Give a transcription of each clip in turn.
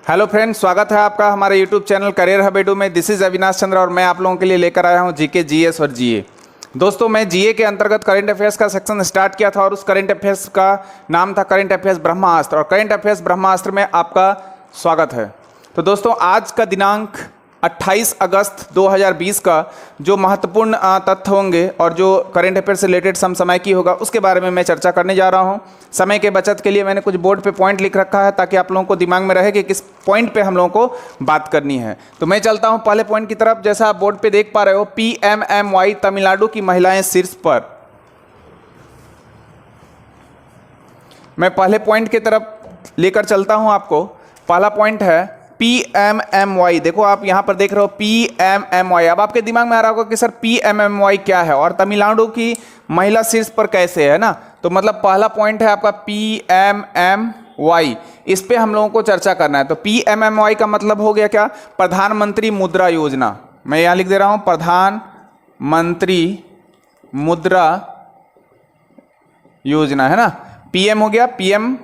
Hello friends, स्वागत है आपका हमारे YouTube channel career hub edu में। दिस इज अविनाश चंद्र और मैं आप लोगों के लिए लेकर आया हूं जीके, जीएस और जीए। दोस्तों, मैं जीए के अंतर्गत करंट अफेयर्स का सेक्शन स्टार्ट किया था और उस करंट अफेयर्स का नाम था करंट अफेयर्स ब्रह्मास्त्र, और करंट अफेयर्स ब्रह्मास्त्र में आपका स्वागत है। तो दोस्तों, आज का दिनांक 28 अगस्त 2020 का जो महत्वपूर्ण तथ्य होंगे और जो करंट अफेयर से रिलेटेड समसामयिकी होगा उसके बारे में मैं चर्चा करने जा रहा हूं। समय के बचत के लिए मैंने कुछ बोर्ड पे पॉइंट लिख रखा है ताकि आप लोगों को दिमाग में रहे कि किस पॉइंट पे हम लोगों को बात करनी है। तो मैं चलता हूं पहले पॉइंट की तरफ। जैसा आप बोर्ड पे देख पा रहे हो, PMMY तमिलनाडु की महिलाएं शीर्ष पर। मैं पहले पॉइंट की तरफ लेकर चलता हूं आपको। पहला पॉइंट है PMMY। देखो, आप यहां पर देख रहे हो PMMY। अब आपके दिमाग में आ रहा होगा कि सर PMMY क्या है और तमिलनाडु की महिला शीर्ष पर कैसे है ना। तो मतलब पहला पॉइंट है आपका PMMY। इस पे हम लोगों को चर्चा करना है। तो PMMY का मतलब हो गया क्या? प्रधानमंत्री मुद्रा योजना। मैं यहां लिख दे रहा हूं, प्रधानमंत्री मुद्रा योजना, है ना। PM हो गया, PM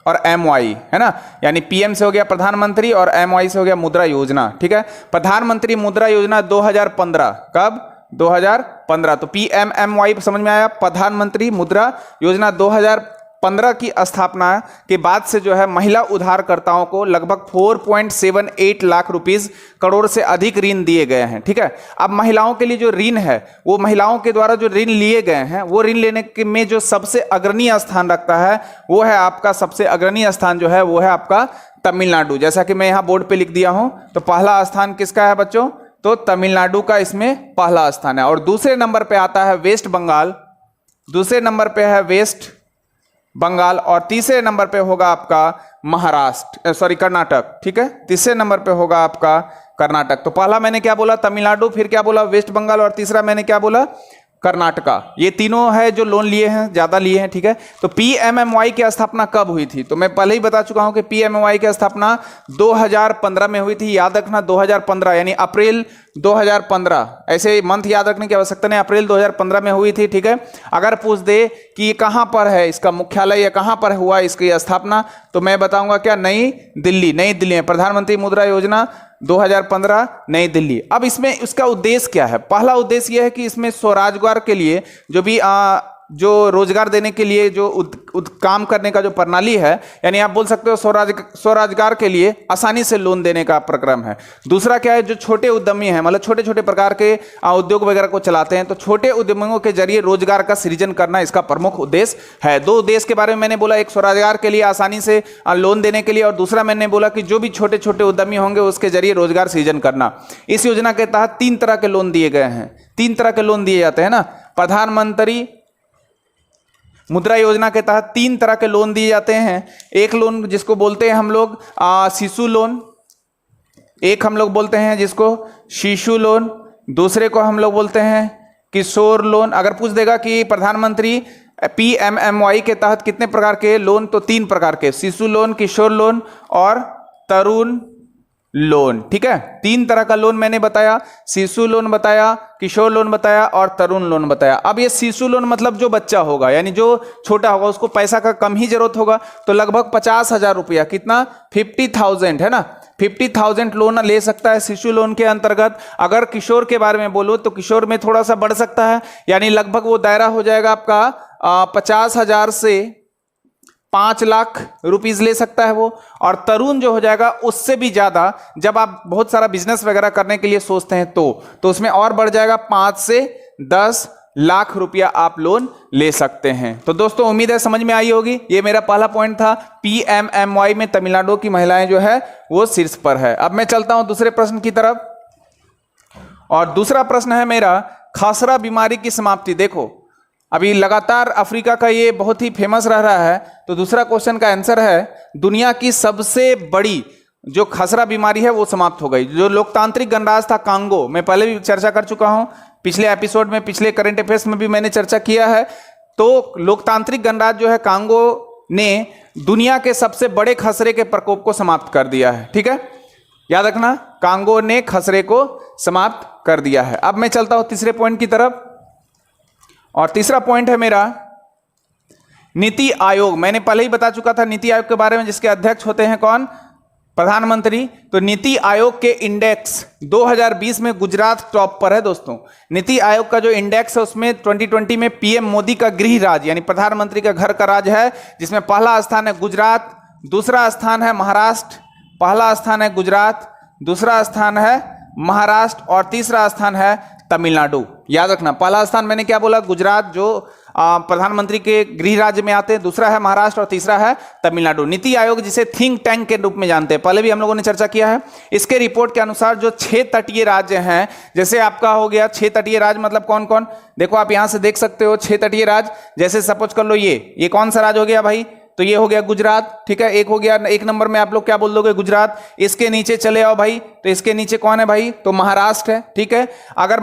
और MY, है ना। यानी PM से हो गया प्रधानमंत्री और MY से हो गया मुद्रा योजना। ठीक है, प्रधानमंत्री मुद्रा योजना 2015। कब? 2015। तो PMMY समझ में आया, प्रधानमंत्री मुद्रा योजना 2015 की स्थापना के बाद से जो है महिला उधारकर्ताओं को लगभग 4.78 लाख रुपीस करोड़ से अधिक ऋण दिए गए हैं। ठीक है, अब महिलाओं के लिए जो ऋण है, वो महिलाओं के द्वारा जो ऋण लिए गए हैं, वो ऋण लेने के में जो सबसे अग्रणी स्थान रखता है वो है आपका, सबसे अग्रणी स्थान जो है वो है आपका तमिलनाडु। जैसा कि मैं यहाँ बोर्ड पे लिख दिया हूँ। तो पहला स्थान किसका है बच्चों? तो तमिलनाडु का इसमें पहला स्थान है। और दूसरे नंबर पे आता है वेस्ट बंगाल, दूसरे नंबर पे है वेस्ट बंगाल, और तीसरे नंबर पे होगा आपका कर्नाटक। ठीक है, तीसरे नंबर पे होगा आपका कर्नाटक। तो पहला मैंने क्या बोला? तमिलनाडु, फिर क्या बोला? वेस्ट बंगाल, और तीसरा मैंने क्या बोला? कर्नाटका। ये तीनों है जो लोन लिए हैं, ज्यादा लिए हैं। ठीक है, तो PMMY की स्थापना कब हुई थी? तो मैं पहले ही बता चुका हूं कि PMMY की स्थापना 2015 में हुई थी। याद रखना, 2015 यानी अप्रैल 2015। ऐसे मंथ याद रखने की आवश्यकता नहीं, अप्रैल 2015 में हुई थी। ठीक है, अगर पूछ दे कि ये कहां पर है, इसका मुख्यालय या कहां पर हुआ इसकी स्थापना, तो मैं बताऊंगा क्या? नई दिल्ली। नई दिल्ली में प्रधानमंत्री मुद्रा योजना 2015, नई दिल्ली। अब इसमें उसका उद्देश्य क्या है? पहला उद्देश्य यह है कि इसमें स्वरोजगार के लिए जो भी जो रोजगार देने के लिए जो काम करने का जो प्रणाली है, यानी आप बोल सकते हो स्वरोजगार के लिए आसानी से लोन देने का प्रक्रम है। दूसरा क्या है? जो छोटे उद्यमी हैं, मतलब छोटे छोटे प्रकार के उद्योग वगैरह को चलाते हैं, तो छोटे उद्यमियों के जरिए रोजगार का सृजन करना इसका प्रमुख उद्देश्य है। दो उद्देश्य के बारे में मैंने बोला, एक स्वरोजगार के लिए आसानी से लोन देने के लिए, और दूसरा मैंने बोला कि जो भी छोटे छोटे उद्यमी होंगे उसके जरिए रोजगार सृजन करना। इस योजना के तहत 3 तरह के लोन दिए गए हैं। 3 तरह के लोन दिए जाते हैं ना। प्रधानमंत्री मुद्रा योजना के तहत 3 तरह के लोन दिए जाते हैं। एक लोन जिसको बोलते हैं हम लोग शिशु लोन, एक हम लोग बोलते हैं जिसको शिशु लोन, दूसरे को हम लोग बोलते हैं किशोर लोन। अगर पूछ देगा कि प्रधानमंत्री PMMY के तहत कितने प्रकार के लोन, तो 3 प्रकार के, शिशु लोन, किशोर लोन और तरुण लोन। ठीक है, 3 तरह का लोन मैंने बताया, शिशु लोन बताया, किशोर लोन बताया और तरुण लोन बताया। अब ये शिशु लोन मतलब जो बच्चा होगा, यानी जो छोटा होगा, उसको पैसा का कम ही जरूरत होगा, तो लगभग 50,000 रुपया, कितना? 50,000, है ना। 50,000 लोन ले सकता है शिशु लोन के अंतर्गत। अगर किशोर के बारे में बोलो तो किशोर में थोड़ा सा बढ़ सकता है, यानी लगभग वो दायरा हो जाएगा आपका 50,000 से 5 लाख रुपीज ले सकता है वो। और तरुण जो हो जाएगा उससे भी ज्यादा, जब आप बहुत सारा बिजनेस वगैरह करने के लिए सोचते हैं तो उसमें और बढ़ जाएगा, 5 से 10 लाख रुपया आप लोन ले सकते हैं। तो दोस्तों, उम्मीद है समझ में आई होगी। ये मेरा पहला पॉइंट था, PMMY में तमिलनाडु की महिलाएं जो है वो शीर्ष पर है। अब मैं चलता हूं दूसरे प्रश्न की तरफ, और दूसरा प्रश्न है मेरा, खसरा बीमारी की समाप्ति। देखो, अभी लगातार अफ्रीका का ये बहुत ही फेमस रह रहा है। तो दूसरा क्वेश्चन का आंसर है, दुनिया की सबसे बड़ी जो खसरा बीमारी है वो समाप्त हो गई। जो लोकतांत्रिक गणराज्य था कांगो, मैं पहले भी चर्चा कर चुका हूं, पिछले एपिसोड में, पिछले करंट अफेयर्स में भी मैंने चर्चा किया है। तो लोकतांत्रिक गणराज्य जो है कांगो ने दुनिया के सबसे बड़े खसरे के प्रकोप को समाप्त कर दिया है। ठीक है, याद रखना, कांगो ने खसरे को समाप्त कर दिया है। अब मैं चलता हूं तीसरे पॉइंट की तरफ, और तीसरा पॉइंट है मेरा नीति आयोग। मैंने पहले ही बता चुका था नीति आयोग के बारे में, जिसके अध्यक्ष होते हैं कौन? प्रधानमंत्री, तो नीति आयोग के इंडेक्स 2020 में गुजरात टॉप पर है दोस्तों। नीति आयोग का जो इंडेक्स है उसमें 2020 में पीएम मोदी का गृह राज्य यानी प्रधानमंत्री का घर का राज्य है, जिसमें पहला स्थान है गुजरात, दूसरा स्थान है महाराष्ट्र, पहला स्थान है गुजरात, दूसरा स्थान है महाराष्ट्र और तीसरा स्थान है तमिलनाडु। याद रखना, पहला स्थान मैंने क्या बोला, गुजरात जो प्रधानमंत्री के गृह राज्य में आते हैं, दूसरा है महाराष्ट्र और तीसरा है तमिलनाडु। नीति आयोग जिसे थिंक टैंक के रूप में जानते हैं, पहले भी हम लोगों ने चर्चा किया है। इसके रिपोर्ट के अनुसार जो 6 तटीय राज्य हैं, जैसे आपका हो गया 6 तटीय राज्य मतलब कौन कौन, देखो आप यहां से देख सकते हो 6 तटीय राज्य। जैसे सपोज कर लो ये कौन सा राज्य हो गया भाई, तो ये हो गया गुजरात, ठीक है, एक हो गया, एक नंबर में आप लोग क्या बोल दोगे, गुजरात। इसके नीचे चले आओ भाई, तो इसके नीचे कौन है भाई, तो महाराष्ट्र है, ठीक है। अगर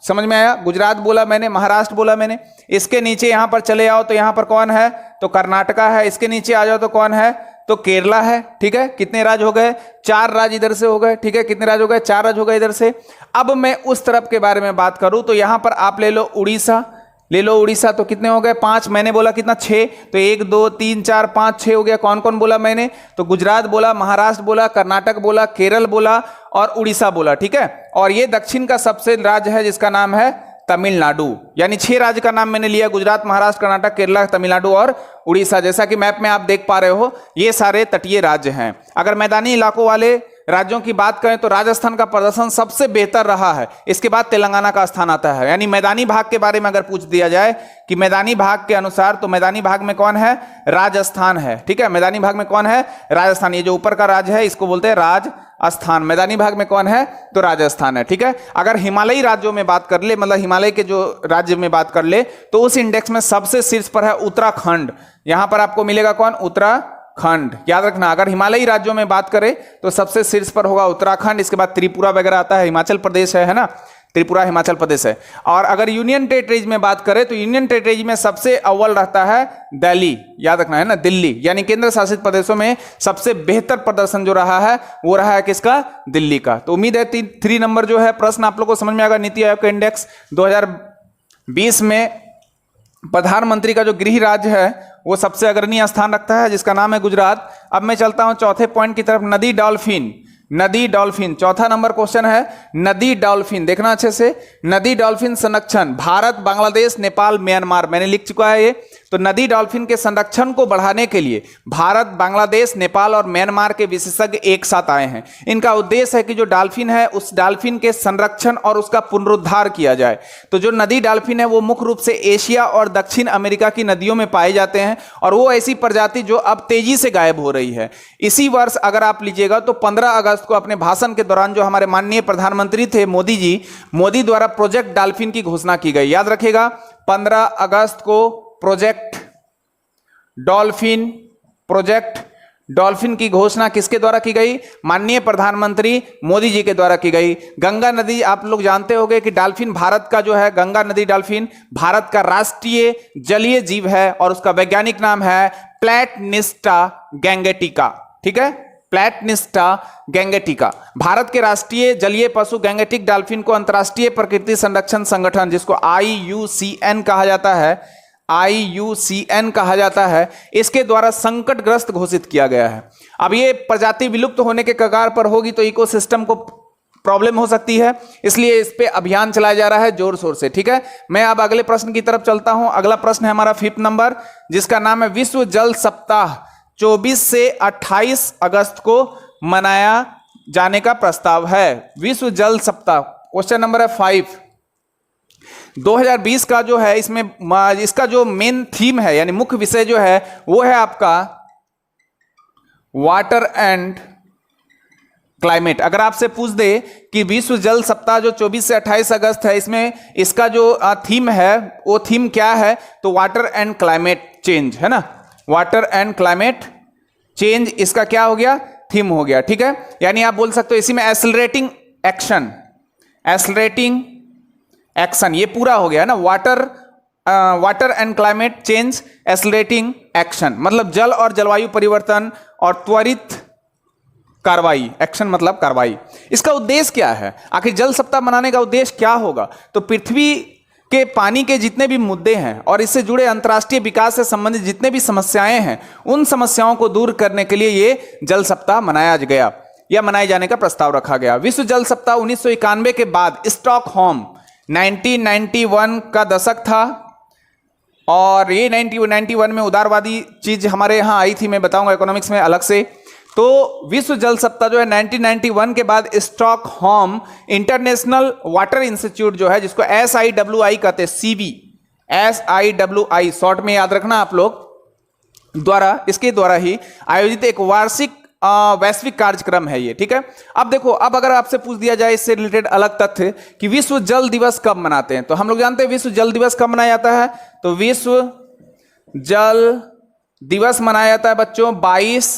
समझ में आया, गुजरात बोला मैंने, महाराष्ट्र बोला मैंने। इसके नीचे यहां पर चले आओ तो यहां पर कौन है, तो कर्नाटका है। इसके नीचे आ जाओ तो कौन है, तो केरला है, ठीक है। कितने राज्य हो गए, 4 राज्य इधर से हो गए, ठीक है। कितने राज्य हो गए, 4 राज्य हो गए इधर से। अब मैं उस तरफ के बारे में बात करूं तो यहां पर आप ले लो उड़ीसा, ले लो उड़ीसा, तो कितने हो गए, 5। मैंने बोला कितना, 6, तो 1 2 3 4 5 6 हो गया। कौन कौन बोला मैंने, तो गुजरात बोला, महाराष्ट्र बोला, कर्नाटक बोला, केरल बोला और उड़ीसा बोला, ठीक है। और ये दक्षिण का सबसे राज्य है जिसका नाम है तमिलनाडु। यानी 6 राज्य का नाम मैंने लिया, गुजरात, महाराष्ट्र, कर्नाटक, केरला, तमिलनाडु और उड़ीसा। जैसा कि मैप में आप देख पा रहे हो ये सारे तटीय राज्य हैं। अगर मैदानी इलाकों वाले राज्यों की बात करें तो राजस्थान का प्रदर्शन सबसे बेहतर रहा है, इसके बाद तेलंगाना का स्थान आता है। यानी मैदानी भाग के बारे में अगर पूछ दिया जाए कि मैदानी भाग के अनुसार, तो मैदानी भाग में कौन है, राजस्थान है, ठीक है। मैदानी भाग में कौन है, राजस्थान। ये जो ऊपर का राज्य है इसको बोलते हैं राजस्थान। मैदानी भाग में कौन है, तो राजस्थान है, ठीक है। अगर हिमालयी राज्यों में बात कर ले, मतलब हिमालय के जो राज्य में बात कर ले, तो उस इंडेक्स में सबसे शीर्ष पर है उत्तराखंड। यहां पर आपको मिलेगा कौन, उत्तराखंड। याद रखना, अगर हिमालयी राज्यों में बात करें तो सबसे शीर्ष पर होगा उत्तराखंड, इसके बाद त्रिपुरा वगैरह आता है, हिमाचल प्रदेश है ना, त्रिपुरा हिमाचल प्रदेश है। और अगर यूनियन टेरिटरीज में बात करें तो यूनियन टेरिटरीज में सबसे अव्वल रहता है दिल्ली। याद रखना है ना, दिल्ली, यानी केंद्र शासित प्रदेशों में सबसे बेहतर प्रदर्शन जो रहा है वो रहा है किसका, दिल्ली का। तो उम्मीद है 3 नंबर जो है प्रश्न आप लोग को समझ में आएगा। नीति आयोग का इंडेक्स 2020 में प्रधानमंत्री का जो गृह राज्य है वो सबसे अग्रणी स्थान रखता है, जिसका नाम है गुजरात। अब मैं चलता हूं चौथे पॉइंट की तरफ, नदी डॉल्फिन। नदी डॉल्फिन, चौथा नंबर क्वेश्चन है नदी डॉल्फिन। देखना अच्छे से, नदी डॉल्फिन संरक्षण भारत, बांग्लादेश, नेपाल, म्यांमार, मैंने लिख चुका है ये। तो नदी डॉल्फिन के संरक्षण को बढ़ाने के लिए भारत, बांग्लादेश, नेपाल और म्यांमार के विशेषज्ञ एक साथ आए हैं। इनका उद्देश्य है कि जो डॉल्फिन है उस डॉल्फिन के संरक्षण और उसका पुनरुद्धार किया जाए। तो जो नदी डॉल्फिन है वो मुख्य रूप से एशिया और दक्षिण अमेरिका की नदियों में पाए जाते हैं और वो ऐसी प्रजाति जो अब तेजी से गायब हो रही है। इसी वर्ष अगर आप लीजिएगा तो 15 अगस्त को अपने भाषण के दौरान जो हमारे माननीय प्रधानमंत्री थे मोदी जी, मोदी द्वारा प्रोजेक्ट डॉल्फिन की घोषणा की गई। याद रखिएगा, 15 अगस्त को प्रोजेक्ट डॉल्फिन की घोषणा किसके द्वारा की गई, माननीय प्रधानमंत्री मोदी जी के द्वारा की गई। गंगा नदी, आप लोग जानते होंगे कि डॉल्फिन भारत का जो है, गंगा नदी डॉल्फिन भारत का राष्ट्रीय जलीय जीव है और उसका वैज्ञानिक नाम है प्लैटनिस्टा गैंगेटिका, ठीक है, प्लैटनिस्टा गैंगेटिका। भारत के राष्ट्रीय जलीय पशु गैंगेटिक डॉल्फिन को अंतर्राष्ट्रीय प्रकृति संरक्षण संगठन, जिसको IUCN कहा जाता है, IUCN कहा जाता है, इसके द्वारा संकटग्रस्त घोषित किया गया है। अब ये प्रजाति विलुप्त होने के कगार पर होगी तो इकोसिस्टम को प्रॉब्लम हो सकती है, इसलिए इस पे अभियान चलाया जा रहा है जोर शोर से, ठीक है। मैं अब अगले प्रश्न की तरफ चलता हूं। अगला प्रश्न है हमारा 5th नंबर, जिसका नाम है विश्व जल सप्ताह 24 से 28 अगस्त को मनाया जाने का प्रस्ताव है। विश्व जल सप्ताह, क्वेश्चन नंबर है 5। 2020 का जो है इसमें इसका जो मेन थीम है यानी मुख्य विषय जो है वो है आपका वाटर एंड क्लाइमेट। अगर आपसे पूछ दे कि विश्व जल सप्ताह जो 24 से 28 अगस्त है, इसमें इसका जो थीम है वो थीम क्या है, तो वाटर एंड क्लाइमेट चेंज है ना, वाटर एंड क्लाइमेट चेंज इसका क्या हो गया, थीम हो गया, ठीक है। यानी आप बोल सकते हो इसी में एसलरेटिंग एक्शन ये पूरा हो गया है ना, water and climate change accelerating action, मतलब जल और जलवायु परिवर्तन और त्वरित कार्रवाई। एक्शन मतलब कार्रवाई। इसका उद्देश्य क्या है, आखिर जल सप्ताह मनाने का उद्देश्य क्या होगा, तो पृथ्वी के पानी के जितने भी मुद्दे हैं और इससे जुड़े अंतर्राष्ट्रीय विकास से संबंधित जितने भी समस्याएं हैं, उन समस्याओं को दूर करने के लिए ये जल सप्ताह मनाया गया या मनाए जाने का प्रस्ताव रखा गया। विश्व जल सप्ताह 1991 के बाद स्टॉकहोम 1991 का दशक था और ये 1991 में उदारवादी चीज हमारे यहाँ आई थी, मैं बताऊंगा इकोनॉमिक्स में अलग से। तो विश्व जल सप्ताह जो है 1991 के बाद स्टॉकहोम इंटरनेशनल वाटर इंस्टीट्यूट जो है, जिसको SIWI कहते हैं, CV SIWI शॉर्ट में याद रखना आप लोग, द्वारा इसके द्वारा ही आयोजित एक वार्षिक वैश्विक कार्यक्रम है ये, ठीक है। अब देखो, अब अगर आपसे पूछ दिया जाए इससे रिलेटेड अलग तथ्य कि विश्व जल दिवस कब मनाते हैं, तो हम लोग जानते हैं विश्व जल दिवस कब मनाया जाता है। तो विश्व जल दिवस मनाया जाता है बच्चों 22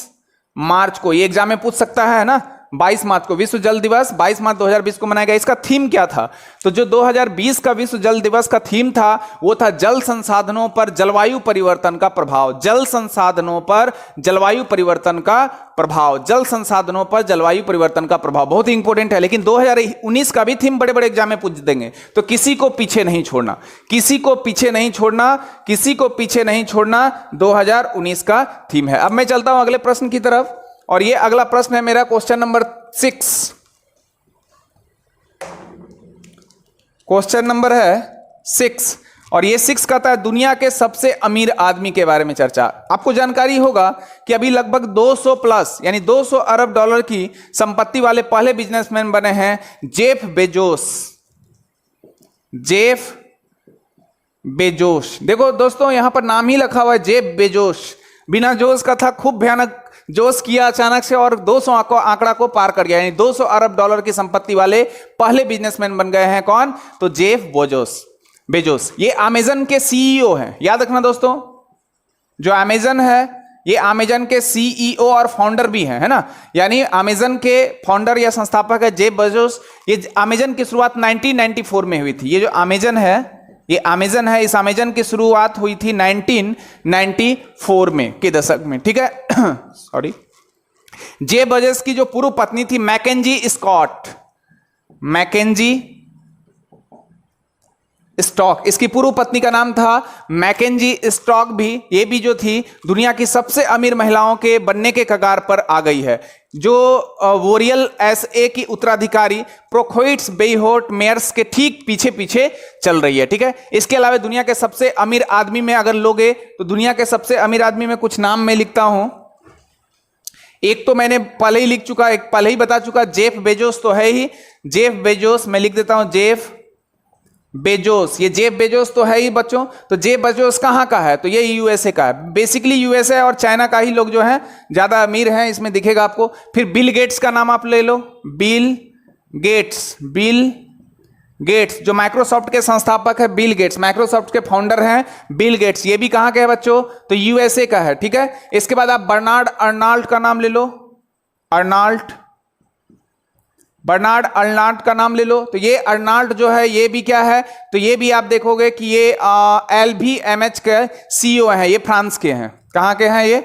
मार्च को। ये एग्जाम में पूछ सकता है ना, 22 मार्च को विश्व जल दिवस 22 मार्च 2020 को मनाया गया। इसका थीम क्या था? तो जो 2020 का विश्व जल दिवस का थीम था वो था जल संसाधनों पर जलवायु परिवर्तन का प्रभाव। जल संसाधनों पर जलवायु परिवर्तन का प्रभाव, जल संसाधनों पर जलवायु परिवर्तन का प्रभाव बहुत ही इंपॉर्टेंट है। लेकिन 2019 का भी थीम बड़े बड़े एग्जाम में पूछ देंगे, तो किसी को पीछे नहीं छोड़ना, किसी को पीछे नहीं छोड़ना, किसी को पीछे नहीं छोड़ना। 2019 का थीम है। अब मैं चलता हूं अगले प्रश्न की तरफ और ये अगला प्रश्न है मेरा क्वेश्चन नंबर 6। क्वेश्चन नंबर है 6 और ये 6 कहता है दुनिया के सबसे अमीर आदमी के बारे में चर्चा। आपको जानकारी होगा कि अभी लगभग 200 प्लस यानी 200 अरब डॉलर की संपत्ति वाले पहले बिजनेसमैन बने हैं जेफ बेजोस। जेफ बेजोस, देखो दोस्तों यहां पर नाम ही लिखा हुआ है जेफ बेजोस, बिना जोश का था, खूब भयानक जोश किया अचानक से और 200 आंकड़ा को पार कर गया, यानी 200 अरब डॉलर की संपत्ति वाले पहले बिजनेसमैन बन गए हैं। कौन? तो जेफ बेजोस। ये अमेजन के सीईओ हैं, याद रखना दोस्तों, जो अमेजन है ये अमेजन के सीईओ और फाउंडर भी हैं, है ना। यानी अमेजन के फाउंडर या संस्थापक है जेफ बेजोस। ये अमेजन की शुरुआत 1994 में हुई थी। ये जो अमेजन है, ये अमेजन है, इस अमेजन की शुरुआत हुई थी 1994 में के दशक में, ठीक है। सॉरी। जेफ बेजोस की जो पूर्व पत्नी थी मैकेंजी स्टॉक, इसकी पूर्व पत्नी का नाम था मैकेंजी स्टॉक भी। ये भी जो थी दुनिया की सबसे अमीर महिलाओं के बनने के कगार पर आ गई है, जो वोरियल SA की उत्तराधिकारी प्रोखोइट्स बेहोट मेयर्स के ठीक पीछे पीछे चल रही है, ठीक है। इसके अलावा दुनिया के सबसे अमीर आदमी में अगर लोगे तो दुनिया के सबसे अमीर आदमी में कुछ नाम मैं लिखता हूं। एक तो मैंने पहले ही लिख चुका, एक पहले ही बता चुका, जेफ बेजोस तो है ही। जेफ बेजोस मैं लिख देता हूं, जेफ बेजोस। ये जेफ बेजोस तो है ही बच्चों। तो जेफ बेजोस कहाँ का है? तो ये USA का है। बेसिकली USA और चाइना का ही लोग जो हैं ज्यादा अमीर हैं, इसमें दिखेगा आपको। फिर बिल गेट्स का नाम आप ले लो, बिल गेट्स जो माइक्रोसॉफ्ट के संस्थापक है, बिल गेट्स, माइक्रोसॉफ्ट के फाउंडर हैं बिल गेट्स। ये भी कहाँ के है बच्चों? तो USA का है, ठीक है। इसके बाद आप बर्नार्ड अर्नाल्ड का नाम ले लो, बर्नार्ड अर्नाल्ड का नाम ले लो। तो ये अर्नाल्ड जो है ये भी क्या है? तो ये भी आप देखोगे कि ये LVMH के CEO हैं, ये फ्रांस के हैं। कहाँ के हैं? ये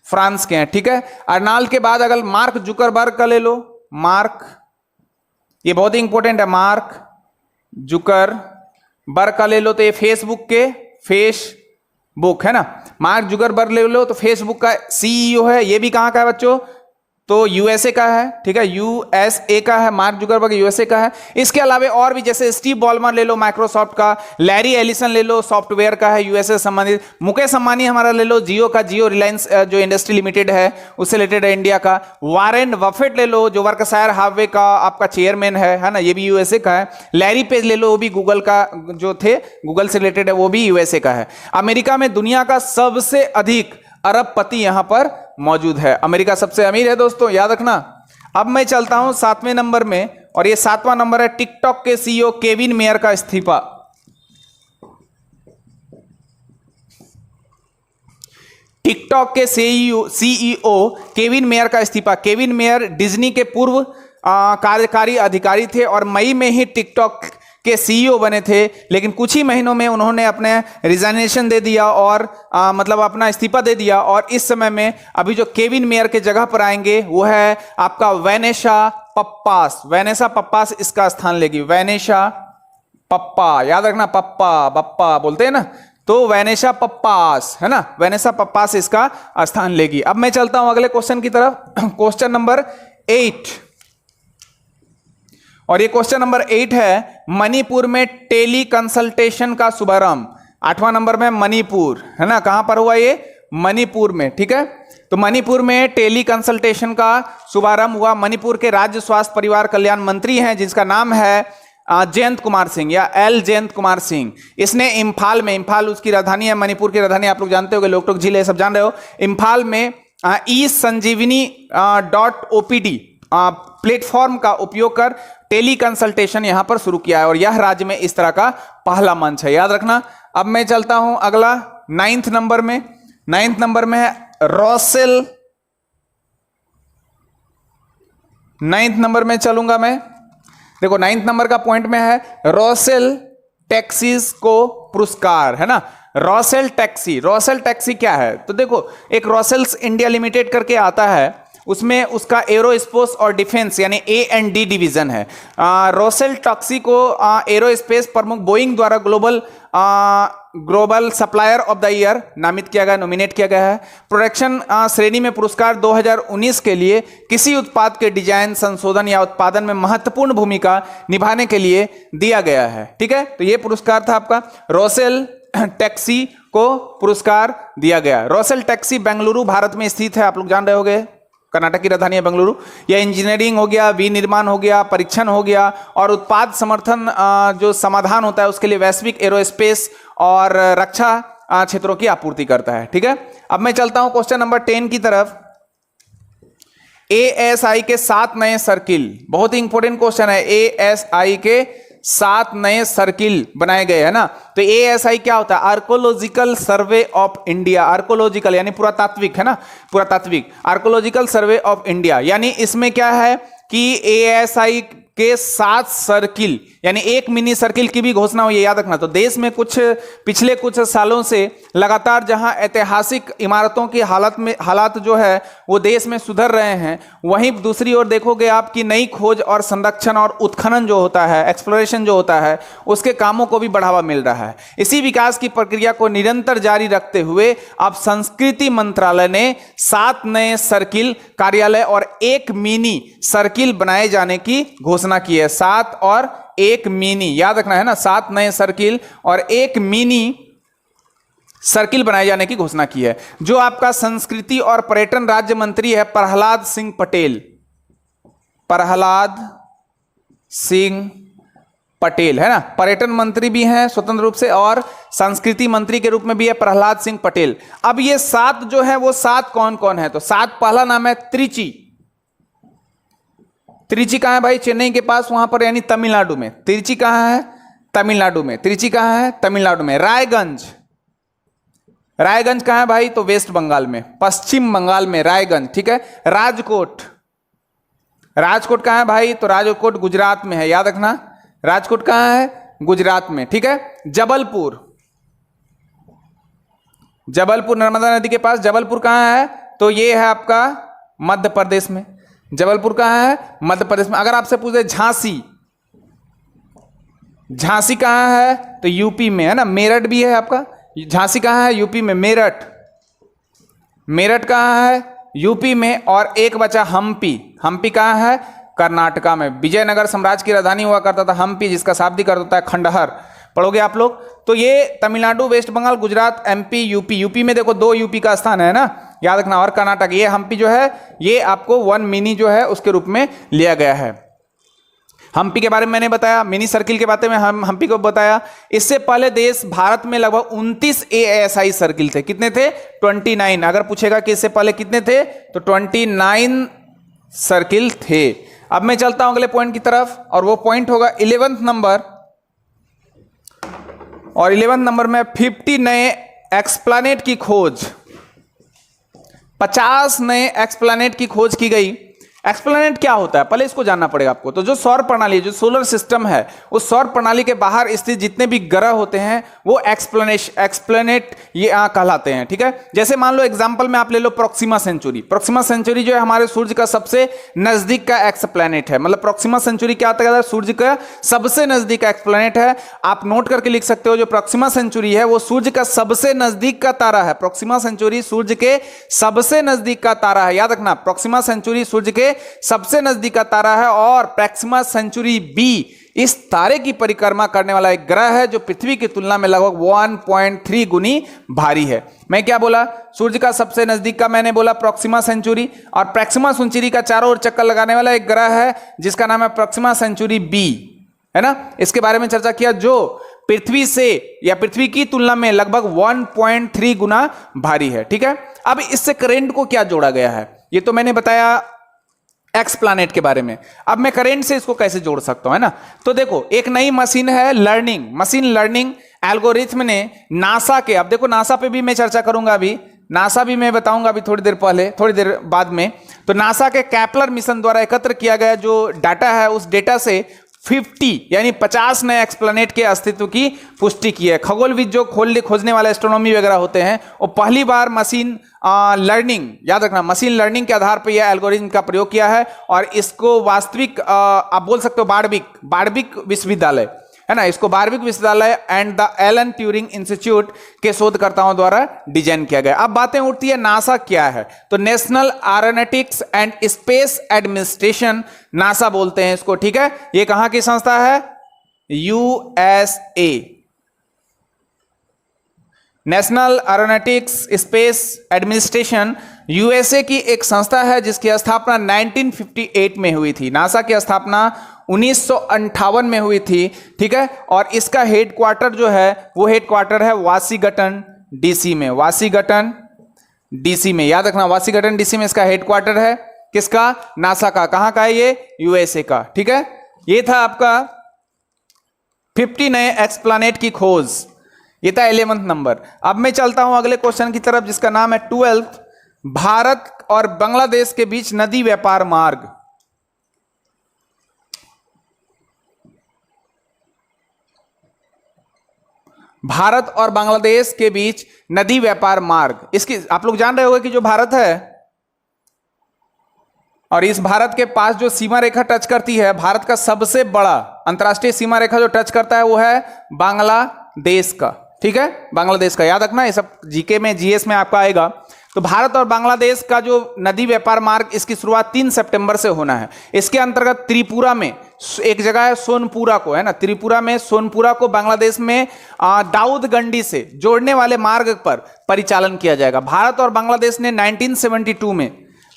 फ्रांस के हैं, ठीक है। अर्नाल्ड के बाद अगर मार्क जुकरबर्ग का ले लो, मार्क, ये बहुत ही इंपॉर्टेंट है, मार्क जुकरबर्ग का ले लो। तो ये फेसबुक है ना, मार्क जुकरबर्ग ले लो तो फेसबुक का CEO है। ये भी कहाँ का है बच्चों? तो USA का है, ठीक है, USA का है, मार्क जुकरबर्ग USA का है। इसके अलावा और भी जैसे स्टीव बॉलमर ले लो माइक्रोसॉफ्ट का, लैरी एलिसन ले लो सॉफ्टवेयर का है USA से संबंधित, मुकेश अंबानी हमारा ले लो जियो का, जियो रिलायंस जो इंडस्ट्री लिमिटेड है उससे रिलेटेड है इंडिया का। वारेन बफेट ले लो जो वर्कशायर हार्वे का आपका चेयरमैन है ना, ये भी USA का है। लैरी पेज ले लो, वो भी गूगल का जो थे, गूगल से रिलेटेड है, वो भी USA का है। अमेरिका में दुनिया का सबसे अधिक अरबपति यहां पर मौजूद है। अमेरिका सबसे अमीर है दोस्तों, याद रखना। अब मैं चलता हूं 7वें नंबर में और ये 7वां नंबर है टिकटॉक के CEO केविन मेयर का इस्तीफा। टिकटॉक के CEO केविन मेयर का इस्तीफा। केविन मेयर डिज्नी के पूर्व कार्यकारी अधिकारी थे और मई में ही टिकटॉक के CEO बने थे, लेकिन कुछ ही महीनों में उन्होंने अपने रिजाइनेशन दे दिया और मतलब अपना इस्तीफा दे दिया। और इस समय में अभी जो केविन मेयर के जगह पर आएंगे वो है आपका वैनेसा पप्पास। वैनेसा पप्पास इसका स्थान लेगी, वैनेसा पप्पा, याद रखना, पप्पा बप्पा बोलते हैं ना, तो वेनेसा पप्पास है ना, वेनेसा पप्पास इसका स्थान लेगी। अब मैं चलता हूं अगले क्वेश्चन की तरफ, क्वेश्चन नंबर 8। और ये क्वेश्चन नंबर 8 है, मणिपुर में टेली कंसल्टेशन का शुभारंभ। 8वां नंबर में मणिपुर है ना, कहां पर हुआ ये? मणिपुर में, ठीक है। तो मणिपुर में टेली कंसल्टेशन का शुभारंभ हुआ। मणिपुर के राज्य स्वास्थ्य परिवार कल्याण मंत्री हैं जिसका नाम है जयंत कुमार सिंह या एल जयंत कुमार सिंह। इसने इम्फाल में, इम्फाल उसकी राजधानी है, मणिपुर की राजधानी आप लोग जानते होंगे, लोकटोक झील है, सब जान रहे हो। इम्फाल में ई संजीवनी .opd प्लेटफॉर्म का उपयोग कर टेली कंसल्टेशन यहां पर शुरू किया है और यह राज्य में इस तरह का पहला मंच है, याद रखना। अब मैं चलता हूं अगला 9th नंबर में। 9th नंबर में है रॉसेल, 9th नंबर में चलूंगा मैं। देखो 9th नंबर का पॉइंट में है रॉसेल टैक्सीज को पुरस्कार, है ना। रॉसेल टैक्सी, रॉसेल टैक्सी क्या है? तो देखो एक रॉसेल्स इंडिया लिमिटेड करके आता है, उसमें उसका एरोस्पेस और डिफेंस यानी A&D डिवीजन है। रॉसेल टैक्सी को एरोस्पेस प्रमुख बोइंग द्वारा global supplier of the year नामित किया गया, नॉमिनेट किया गया है। प्रोडक्शन श्रेणी में पुरस्कार 2019 के लिए किसी उत्पाद के डिजाइन, संशोधन या उत्पादन में महत्वपूर्ण भूमिका निभाने के लिए दिया गया है, ठीक है। तो ये पुरस्कार था आपका, रॉसेल टैक्सी को पुरस्कार दिया गया। रॉसेल टैक्सी बेंगलुरु भारत में स्थित है, आप लोग जान रहे होंगे, कर्नाटक की राजधानी है बेंगलुरु। यह इंजीनियरिंग हो गया, विनिर्माण हो गया, परीक्षण हो गया और उत्पाद समर्थन जो समाधान होता है उसके लिए वैश्विक एरोस्पेस और रक्षा क्षेत्रों की आपूर्ति करता है, ठीक है। अब मैं चलता हूं क्वेश्चन नंबर 10 की तरफ। ASI के 7 नए सर्किल, बहुत ही इंपॉर्टेंट क्वेश्चन है। ASI के 7 नए सर्किल बनाए गए, है ना। तो ASI क्या होता है? Archaeological survey of India. Archaeological यानी पुरातात्विक, है ना, पुरातात्विक, आर्कोलॉजिकल सर्वे ऑफ इंडिया। यानी इसमें क्या है कि ASI के 7 सर्किल यानी एक मिनी सर्किल की भी घोषणा हुई है, याद रखना। तो देश में पिछले कुछ सालों से लगातार जहां ऐतिहासिक इमारतों की हालात जो है वो देश में सुधर रहे हैं, वहीं दूसरी ओर देखोगे आप कि नई खोज और संरक्षण और उत्खनन जो होता है, एक्सप्लोरेशन जो होता है, उसके कामों को भी बढ़ावा मिल रहा है। इसी विकास की प्रक्रिया को निरंतर जारी रखते हुए अब संस्कृति मंत्रालय ने 7 नए सर्किल कार्यालय और 1 मिनी सर्किल बनाए जाने की घोषणा की है। 7 और 1 मिनी, याद रखना है ना, 7 नए सर्किल और 1 मिनी सर्किल बनाए जाने की घोषणा की है। जो आपका संस्कृति और पर्यटन राज्य मंत्री है प्रहलाद सिंह पटेल, प्रहलाद सिंह पटेल, है ना। पर्यटन मंत्री भी हैं स्वतंत्र रूप से और संस्कृति मंत्री के रूप में भी है प्रहलाद सिंह पटेल। अब ये 7 जो है वो 7 कौन कौन है? तो 7 पहला नाम है त्रिची। त्रिची कहां है भाई? चेन्नई के पास वहां पर, यानी तमिलनाडु में। त्रिची कहां है? तमिलनाडु में। त्रिची कहां है? तमिलनाडु में। रायगंज, रायगंज कहां है भाई? तो वेस्ट बंगाल में, पश्चिम बंगाल में रायगंज, ठीक है। राजकोट, राजकोट कहां है भाई? तो राजकोट गुजरात में है, याद रखना। राजकोट कहां है? गुजरात में, ठीक है। जबलपुर, जबलपुर नर्मदा नदी के पास, जबलपुर कहां है? तो ये है आपका मध्य प्रदेश में। जबलपुर कहां है? मध्य प्रदेश में। अगर आपसे पूछे झांसी, झांसी कहां है? तो यूपी में, है ना। मेरठ भी है आपका, झांसी कहां है? यूपी में। मेरठ, मेरठ कहां है? यूपी में। और एक बचा हम्पी, हम्पी कहां है? कर्नाटका में। विजयनगर साम्राज्य की राजधानी हुआ करता था हम्पी, जिसका शाब्दिक अर्थ होता है खंडहर। पढ़ोगे आप लोग। तो ये Tamil Nadu, West Bengal, Gujarat, MP, UP. UP में देखो 2 यूपी का स्थान है ना, याद रखना। और कर्नाटक, ये हम्पी जो है ये आपको 1 मिनी जो है उसके रूप में लिया गया है। हम्पी के बारे में मैंने बताया, मिनी सर्किल के बारे में हम्पी को बताया। इससे पहले देश भारत में लगभग 29 ASI सर्किल थे। कितने थे? 29। अगर पूछेगा कि इससे पहले कितने थे, तो 29 सर्किल थे। अब मैं चलता हूं अगले पॉइंट की तरफ, और वो पॉइंट होगा 11th नंबर। और 11th नंबर में 50 नए एक्सप्लानेट की खोज, 50 नए एक्सप्लानेट की खोज की गई। एक्सप्लेनेट क्या होता है पहले इसको जानना पड़ेगा आपको। तो जो सौर प्रणाली, जो सोलर सिस्टम है, उस सौर प्रणाली के बाहर स्थित जितने भी ग्रह होते हैं वो एक्सप्लेनेट ये कहलाते हैं, ठीक है। जैसे मान लो एग्जांपल में आप ले लो प्रोक्सिमा सेंचुरी। प्रोक्सिमा सेंचुरी जो है हमारे सूर्य का सबसे नजदीक का एक्सप्लेनेट है। मतलब प्रोक्सिमा सेंचुरी क्या होता है, सूर्य का सबसे नजदीक का एक्सप्लेनेट है। आप नोट करके लिख सकते हो, जो प्रोक्सिमा सेंचुरी है वो सूर्य का सबसे नजदीक का तारा है। प्रोक्सिमा सेंचुरी सूर्य के सबसे नजदीक का तारा है, याद रखना। प्रोक्सिमा सेंचुरी सूर्य के सबसे नजदीक का तारा है और प्रोक्सिमा सेंचुरी बी इस तारे की परिक्रमा करने वाला एक ग्रह है जो पृथ्वी की तुलना में लगभग 1.3 गुनी भारी है। मैं क्या बोला, सूर्य का सबसे नजदीक का मैंने बोला प्रोक्सिमा सेंचुरी, और प्रोक्सिमा सेंचुरी का चारों ओर चक्कर लगाने वाला एक ग्रह है जिसका नाम है प्रोक्सिमा सेंचुरी बी, है ना। इसके बारे में चर्चा किया, जो पृथ्वी से या पृथ्वी की तुलना में लगभग 1.3 गुना भारी है, ठीक है। अब इससे करंट को क्या जोड़ा गया है, ये तो मैंने बताया एक्स प्लैनेट के बारे में। अब मैं करंट से इसको कैसे जोड़ सकता हूं, है ना। तो देखो एक नई मशीन है मशीन लर्निंग एल्गोरिथम ने नासा के, अब देखो नासा पे भी मैं चर्चा करूंगा, अभी नासा भी मैं बताऊंगा अभी थोड़ी देर बाद में। तो नासा के केपलर मिशन द्वारा एकत्र किया गया जो डाटा है, उस डेटा से 50 यानी 50 नए एक्सप्लेनेट के अस्तित्व की पुष्टि की है। खगोलविद जो खोजने वाले एस्ट्रोनॉमी वगैरह होते हैं वो पहली बार मशीन लर्निंग, याद रखना, मशीन लर्निंग के आधार पर यह एल्गोरिथम का प्रयोग किया है। और इसको वास्तविक आप बोल सकते हो बार्विक विश्वविद्यालय, है ना, इसको बार्विक विश्वविद्यालय and the Alan Turing institute के शोधकर्ताओं द्वारा डिजाइन किया गया। अब बातें उठती है नासा क्या है, तो national aeronautics and space administration NASA बोलते हैं इसको, ठीक है। ये कहां की संस्था है, USA, national aeronautics space administration USA की एक संस्था है जिसकी स्थापना 1958 में हुई थी। नासा की स्थापना 1958 में हुई थी, ठीक है। और इसका हेडक्वार्टर जो है वो हेडक्वार्टर है वाशिंगटन डीसी में, वाशिंगटन डीसी में, याद रखना वाशिंगटन डीसी में इसका हेडक्वार्टर है। किसका, नासा का। कहां का है ये, यूएसए का, ठीक है। ये था आपका 50 नए एक्सप्लेनेट की खोज, ये था 11वां नंबर। अब मैं चलता हूं अगले क्वेश्चन की तरफ जिसका नाम है 12th, भारत और बांग्लादेश के बीच नदी व्यापार मार्ग। भारत और बांग्लादेश के बीच नदी व्यापार मार्ग, इसकी आप लोग जान रहे होंगे कि जो भारत है और इस भारत के पास जो सीमा रेखा टच करती है, भारत का सबसे बड़ा अंतरराष्ट्रीय सीमा रेखा जो टच करता है वो है बांग्लादेश का, ठीक है, बांग्लादेश का। याद रखना, ये सब जीके में जीएस में आपका आएगा। तो भारत और बांग्लादेश का जो नदी व्यापार मार्ग, इसकी शुरुआत 3 सितंबर से होना है। इसके अंतर्गत त्रिपुरा में एक जगह है सोनपुरा को, है ना, त्रिपुरा में सोनपुरा को बांग्लादेश में दाऊदगंडी से जोड़ने वाले मार्ग पर परिचालन किया जाएगा। भारत और बांग्लादेश ने 1972 में,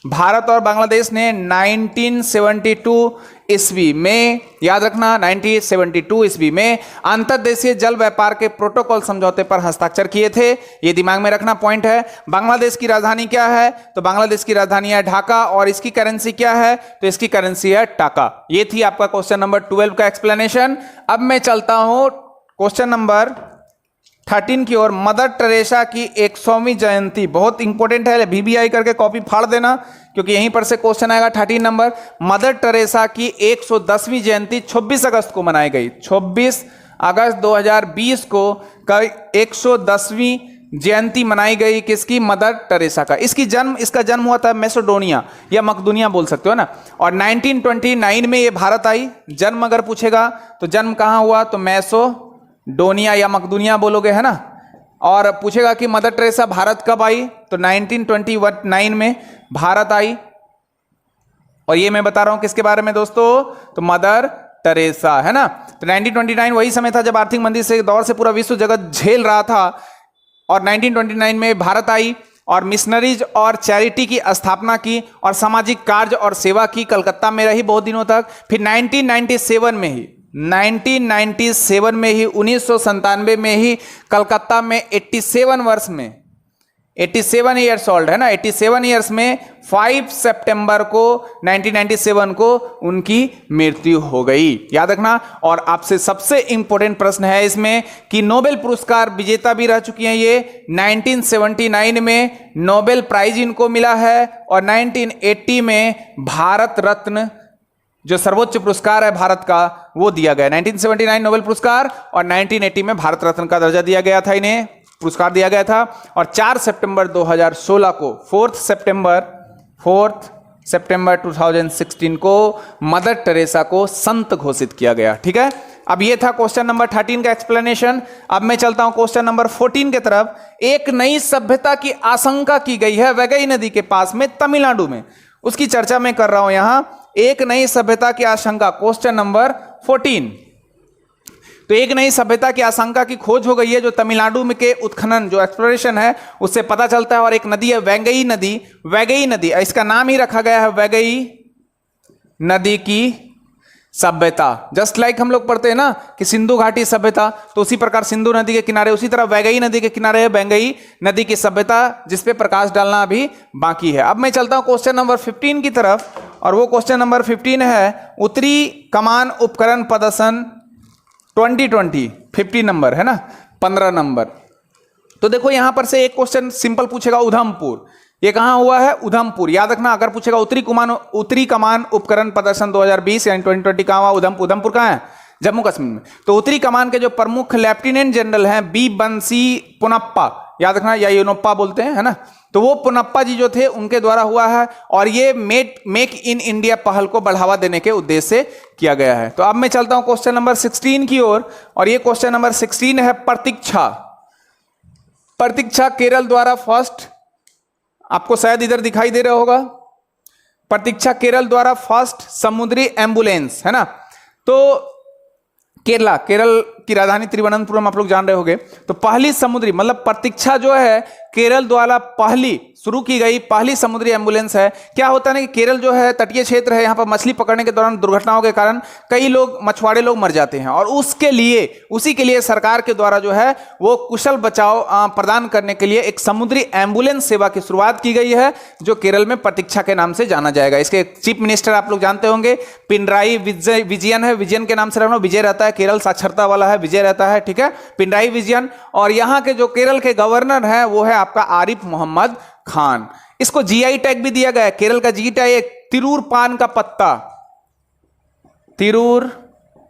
भारत और बांग्लादेश ने 1972 ईस्वी में, याद रखना 1972 ईस्वी में अंतर्देशीय जल व्यापार के प्रोटोकॉल समझौते पर हस्ताक्षर किए थे। ये दिमाग में रखना पॉइंट है। बांग्लादेश की राजधानी क्या है, तो बांग्लादेश की राजधानी है ढाका, और इसकी करेंसी क्या है, तो इसकी करेंसी है टाका। ये थी आपका क्वेश्चन नंबर 12 का एक्सप्लेनेशन। अब मैं चलता हूं क्वेश्चन नंबर 13 की ओर। मदर टेरेसा की 100वीं जयंती बहुत इंपॉर्टेंट है, VBI करके कॉपी फाड़ देना क्योंकि यहीं पर से क्वेश्चन आएगा। 13 नंबर, मदर टेरेसा की 110वीं जयंती 26 अगस्त को मनाई गई। 26 अगस्त 2020 को 110वीं जयंती मनाई गई। किसकी, मदर टेरेसा का। इसका जन्म हुआ था मैसेडोनिया या मकदूनिया बोल सकते हो ना, और 1929 में ये भारत आई। जन्म अगर पूछेगा तो जन्म कहाँ हुआ, तो मैसेडोनिया या मकदूनिया बोलोगे, है ना। और पूछेगा कि मदर टेरेसा भारत कब आई, तो 1929 में भारत आई। और ये मैं बता रहा हूं किसके बारे में दोस्तों, तो मदर टेरेसा, है ना। तो 1929 वही समय था जब आर्थिक मंदी से दौर से पूरा विश्व जगत झेल रहा था, और 1929 में भारत आई और मिशनरीज और चैरिटी की स्थापना की और सामाजिक कार्य और सेवा की। कलकत्ता में रही बहुत दिनों तक। फिर 1997 में ही 1997 में ही 1997 में ही कलकत्ता में 87 वर्ष में 87 ईयर्स ओल्ड है ना, 87 ईयर्स में 5 सितंबर को 1997 को उनकी मृत्यु हो गई, याद रखना। और आपसे सबसे इंपॉर्टेंट प्रश्न है इसमें कि नोबेल पुरस्कार विजेता भी रह चुकी हैं ये। 1979 में नोबेल प्राइज इनको मिला है और 1980 में भारत रत्न जो सर्वोच्च पुरस्कार है भारत का वो दिया गया। 1979 नोबेल पुरस्कार और 1980 में भारत रत्न का दर्जा दिया गया था, इन्हें पुरस्कार दिया गया था। और 4 सितंबर 2016 को 4 सितंबर 2016 को मदर टेरेसा को संत घोषित किया गया, ठीक है। अब ये था क्वेश्चन नंबर 13 का एक्सप्लेनेशन। अब मैं चलता हूं क्वेश्चन नंबर 14 की तरफ। एक नई सभ्यता की आशंका की गई है वैगई नदी के पास में तमिलनाडु में, उसकी चर्चा मैं कर रहा हूं यहां। एक नई सभ्यता की आशंका, क्वेश्चन नंबर 14। तो एक नई सभ्यता की आशंका की खोज हो गई है जो तमिलनाडु में के उत्खनन जो एक्सप्लोरेशन है उससे पता चलता है। और एक नदी है वैगई नदी, वैगई नदी, इसका नाम ही रखा गया है वैगई नदी की सभ्यता। जस्ट लाइक हम लोग पढ़ते हैं ना कि सिंधु घाटी सभ्यता, तो उसी प्रकार सिंधु नदी के किनारे, उसी तरह वैगई नदी के किनारे है वैगई नदी की सभ्यता, जिसपे प्रकाश डालना अभी बाकी है। अब मैं चलता हूं क्वेश्चन नंबर 15 की तरफ, और वो क्वेश्चन नंबर 15 है उत्तरी कमान उपकरण प्रदर्शन 2020, 50 नंबर है ना, 15 नंबर। तो देखो यहां पर से एक क्वेश्चन सिंपल पूछेगा, उधमपुर, ये कहां हुआ है, उधमपुर, याद रखना। अगर पूछेगा उत्तरी कमान उपकरण प्रदर्शन 2020 यानी 2020 कहां हुआ, उधमपुर कहां है, जम्मू कश्मीर में। तो उत्तरी कमान के जो प्रमुख लेफ्टिनेंट जनरल हैं बी बंसी पुनप्पा, याद रखना, या योनप्पा बोलते हैं, है ना। तो वो पुनप्पा जी जो थे उनके द्वारा हुआ है, और ये मेक इन इंडिया पहल को बढ़ावा देने के उद्देश्य से किया गया है। तो अब मैं चलता हूं क्वेश्चन नंबर 16 की ओर, और ये क्वेश्चन नंबर 16 है प्रतीक्षा। प्रतीक्षा केरल द्वारा फर्स्ट, आपको शायद इधर दिखाई दे रहा होगा, प्रतीक्षा केरल द्वारा फर्स्ट समुद्री एम्बुलेंस, है ना। तो केरल की राजधानी तिरुवनंतपुरम आप लोग जान रहे होंगे। तो पहली समुद्री, मतलब प्रतीक्षा जो है केरल द्वारा पहली शुरू की गई पहली समुद्री एम्बुलेंस है। क्या होता है ना कि केरल जो है तटीय क्षेत्र है, यहाँ पर मछली पकड़ने के दौरान दुर्घटनाओं के कारण कई लोग, मछुआरे लोग मर जाते हैं, और उसी के लिए सरकार के द्वारा जो है वो कुशल बचाव प्रदान करने के लिए एक समुद्री एम्बुलेंस सेवा की शुरुआत की गई है, जो केरल में प्रतीक्षा के नाम से जाना जाएगा। इसके चीफ मिनिस्टर आप लोग जानते होंगे पिनराई विजयन है, विजयन के नाम से रहना, विजय रहता है, केरल साक्षरता वाला है, विजय रहता है, ठीक है, पिनराई विजयन। और यहाँ के जो केरल के गवर्नर है वो है आपका आरिफ मोहम्मद खान। इसको जीआई टैग भी दिया गया है, केरल का जी टैग तिरूर पान का पत्ता, तिरूर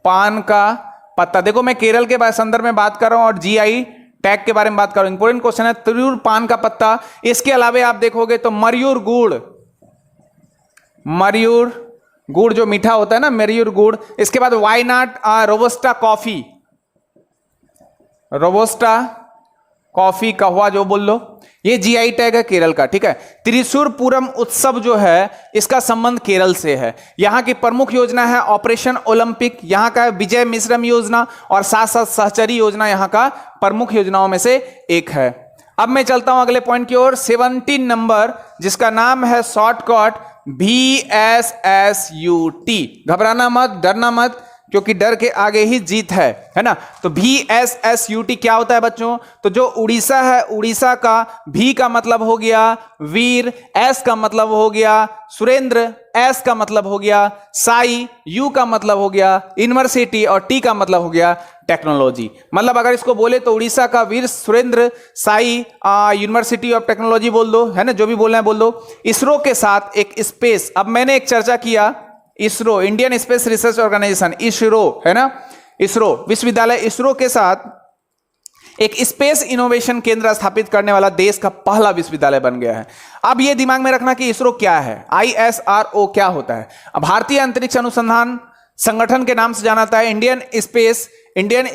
पान का पत्ता। देखो मैं केरल के संदर्भ में बात कर रहा हूं और जीआई टैग के बारे में बात कर रहा हूं, इंपॉर्टेंट क्वेश्चन है, तिरूर पान का पत्ता। इसके अलावा आप देखोगे तो मयूर गुड़ जो मीठा होता है ना, मयूर गुड़। इसके बाद वायनाड रोबस्टा कॉफी कहवा जो बोल लो, ये जीआई टैग है केरल का, ठीक है। त्रिशूर पूरम उत्सव जो है इसका संबंध केरल से है। यहां की प्रमुख योजना है ऑपरेशन ओलंपिक, यहां का विजय मिश्रम योजना, और साथ साथ सहचरी योजना यहां का प्रमुख योजनाओं में से एक है। अब मैं चलता हूं अगले पॉइंट की ओर, 17 नंबर, जिसका नाम है शॉर्टकट VSSUT। घबराना मत, डरना मत, क्योंकि डर के आगे ही जीत है ना। तो VSSUT क्या होता है बच्चों, तो जो उड़ीसा है, उड़ीसा का V का मतलब हो गया वीर, S का मतलब हो गया सुरेंद्र, S का मतलब हो गया साई, U का मतलब हो गया यूनिवर्सिटी, और T का मतलब हो गया टेक्नोलॉजी। मतलब अगर इसको बोले तो उड़ीसा का Veer Surendra Sai university of technology बोल दो, है ना, जो भी बोलना है बोल दो। इसरो के साथ एक स्पेस, अब मैंने एक चर्चा किया, ISRO Indian Space Research Organisation, ISRO है ना, इसरो विश्वविद्यालय, इसरो के साथ एक स्पेस इनोवेशन केंद्र स्थापित करने वाला देश का पहला विश्वविद्यालय बन गया है। अब यह दिमाग में रखना कि इसरो क्या है, ISRO क्या होता है। भारतीय अंतरिक्ष अनुसंधान संगठन के नाम से जाना जाता है, इंडियन